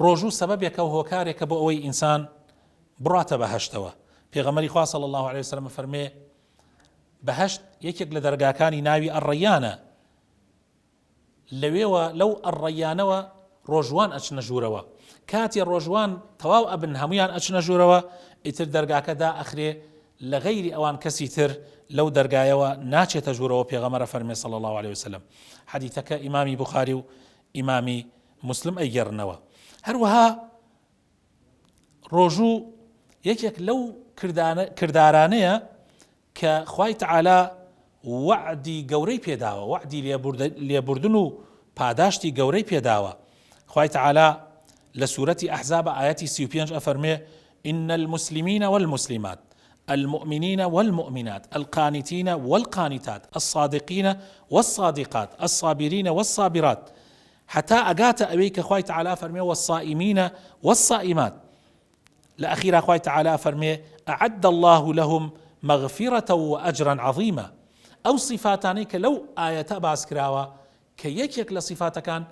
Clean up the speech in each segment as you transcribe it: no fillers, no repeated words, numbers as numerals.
ڕۆژوو سەبەبێکە و هۆکارێکە بۆ ئەوەی ئینسان بڕاتە بەهەشتەوە. پێغەمبەری خوا صلی الله عليه وسلم فەرمێ بەهەشت یەکێک لە دەرگاکانی ناوی ئەڕەیانە، لەوێوە لەو ئەڕەیانەوە ڕۆژوان ئەچنە ژوورەوە، کاتی ڕۆژوان تەواو ئەبن هەمویان ئەچنە ژوورەوە، ئیتر دەرگاکەدا ئەخرێ لە غەیری ئەوان کەسی تر لەو دەرگایەوە ناچێتە ژوورەوە. پێغەمبەر فەرمێ صلی الله عليه وسلم. حەدیثەکە ئیمامی بوخاری و ئیمامی مسلم ئەیگەڕنەوە. هەروەها ڕۆژوو یەکێک لەو کردارانەیە کە خوای تەعالا وعدی گەورەی پێداوە، وعدی لێبوردن و پاداشتی گەورەی پێداوە. خوای تەعالا لە سوورەتی ئەحزاب ئاەتی 35 ئەفەرمێ إن المسلمين والمسلمات المؤمنين والمؤمنات القانتين والقانتات الصادقين والصادقات الصابرين والصابرات حتى أقات أبيك خوي تعالى فرمي والصائمين والصائمات لأخيرا خوي تعالى فرمي أعد الله لهم مغفرة وأجرا عظيما. أو صفاتانيك لو آية باس كراوة كيك لصفات كان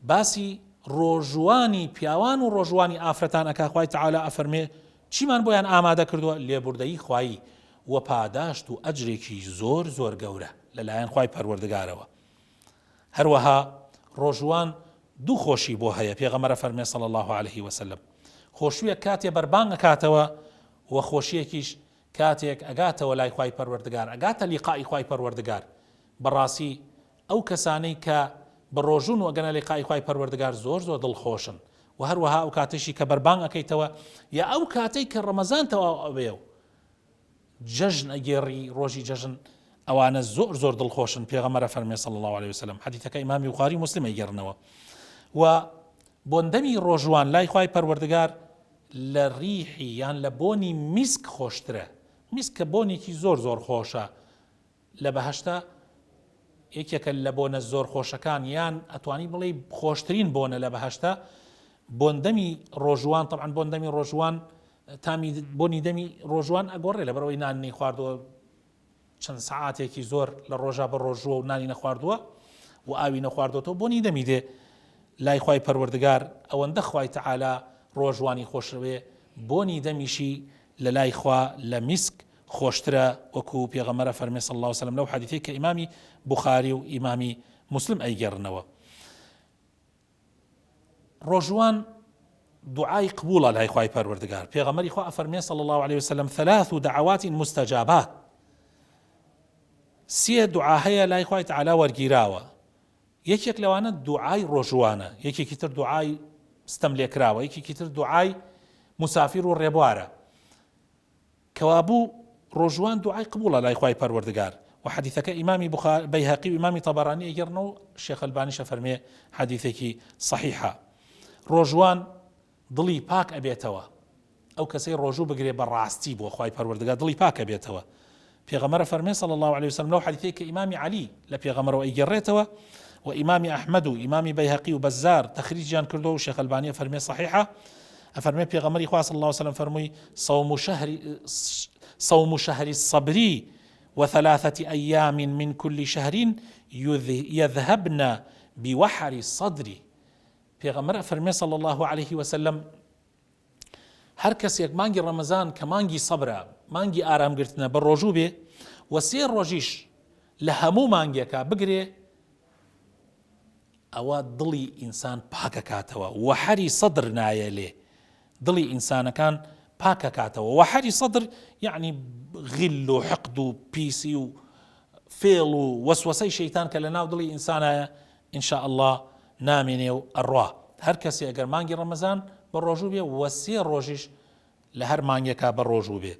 باسي ڕۆژوانی پیاوان و ڕۆژوانی ئافرەتان ئەکا خوای تەعالا ئەفەرمێ چیمان بۆیان ئامادە کردووە؟ لێبوردەیی خوایی و پاداشت و ئەجرێکی زۆر زۆر گەورە لەلایەن خوای پەروەردگارەوە. هەروەها ڕۆژوان دوو خۆشی بۆ هەیە. پێغەمبەر فەرمێ صلی الله عليه وسلم خۆشویە کاتێ بەربانگ ئەکاتەوە و خۆشیەکیش کاتێک ئەگاتەوە لای خوای پەروەردگار، ئەگاتە لیقای خوای پەروەردگار. بەڕاستی ئەو کەسانەی کە بڕۆژون وەگەنە لقای خوای پەروەردگار زۆر زۆر دڵخۆشن. و هەروەها ئەو کاتەشی کە بەربانگ ئەکەیتەوە یا ئەو کاتەی کە ڕەمەزان تەواو ئەبێ و جەژن ئەگێڕی ڕۆژی جەژن، ئەوانە زۆر زۆر دڵخۆشن. پێغەمبەر فەرمێ صلی الله عليه وسلم. حەدیثەکە ئیمامی بوخاری و مسلم ئەیگەڕنەوە. و بۆندەمی ڕۆژوان لای خوای پەروەردگار لە ریحی یان لە بۆنی میسک خۆشترە. میسکە بۆنێکی زۆر زۆر خۆشە لە بەهەشتە، یەکێکە لە بۆنە زۆر خۆشەکان یان ئەتوانی بڵێ خۆشترین بۆنە لە بەهەشتە بۆندەمی ڕۆژوان. طبعا بۆندەمی ڕۆژوان تامی بۆنی دەمی ڕۆژوان ئەگۆڕێ لە بەرەوەی نانی خواردووە چەند سەعاتێکی زۆر لە ڕۆژا بە ڕۆژوە و نانی نەخواردووە و ئاوی نەخواردوەوە بۆنی دەمی دێ لای خوای پەروەردگار. ئەوەندە خوای تەعالا ڕۆژوانی خۆشەوێ، بۆنی دەمیشی لە لای خوا لە میسک خۆشترە، وەکو پێغەمبەر فەرمێ صلی الله عليه وسلم لەو حەدیثەی کە ئیمامی بوخاری و ئیمامی مسلم ئەیگەڕنەوە. ڕۆژوان دوعای قبوڵە لای خوای پەروەردگار. پێغەمبەری خوا ئەفەرمێ صلی الله عليه وسلم ثلاث دعوات مستجابات، سێ دوعا هەیە لای خوای تەعالا وەرگیراوە. یەکێک لەوانە دوعای ڕۆژوانە، یەکێکی تر دوعای ستەم لێکراوە، یەکێکی تر دوعای مسافر و ڕێبوارە. کەوابوو ڕۆژوان دوعای قبوڵە لای خوای پەروەردگار. و حەدیثەکە ئیمامی بەیهەقی و ئیمامی تەبەرانی ئەیگەڕنەوە، شێخ ئەلبانیش ئەفەرمێ حەدیثێکی صەحیحە. ڕۆژوان دڵی پاک ئەبێتەوە، ئەو کەسەی ڕۆژوو بگرێ بەڕاستی بۆ خوای پەروەردگار دڵی پاک ئەبێتەوە. پێغەمبەر فەرمێ صلی الله عليه وسلم لەو حەدیثەی کە ئیمامی عەلی لە پێغەمبەرەوە ئەیگەڕێتەوە و ئیمامی ئەحمەد و ئیمامی بەیهەقی و بەزار تەخریجیان کردو و شێخ ئەلبانی فەرمێ صەحیحە. ئەفەرمێ پێغەمبەری خوا صلی الله عليه وسلم فەرمووی صوم شهر الصبر وثلاثة أيام من كل شهر يذهبن بوحر الصدر. پێغەمبەر فەرمێ صلی الله عليه وسلم هەر کەسێک مانگی ڕەمەزان کە مانگی سەبرە، مانگی ئارامگرتنە بە ڕۆژوو بێ و سێ ڕۆژیش لە هەموو مانگێکە بگرێ، ئەوە دڵی ئینسان پاکەکاتەوە. وەحەری سەدر نایە لێ، دڵی ئینسانەکان پاکەکاتەوە. وەحەری سەدر یعنی غیل و حقد و پیسی و فێڵ و وەسوەسەی شەیتان کە لە ناو دڵی ئینسانایە ئینشاء الله نامێنێ و ئەڕوا. هەر کەسێ ئەگەر مانگی ڕەمەزان بە ڕۆژوو بێ و سێ ڕۆژیش لە هەر مانگێکا بە ڕۆژوو بێ.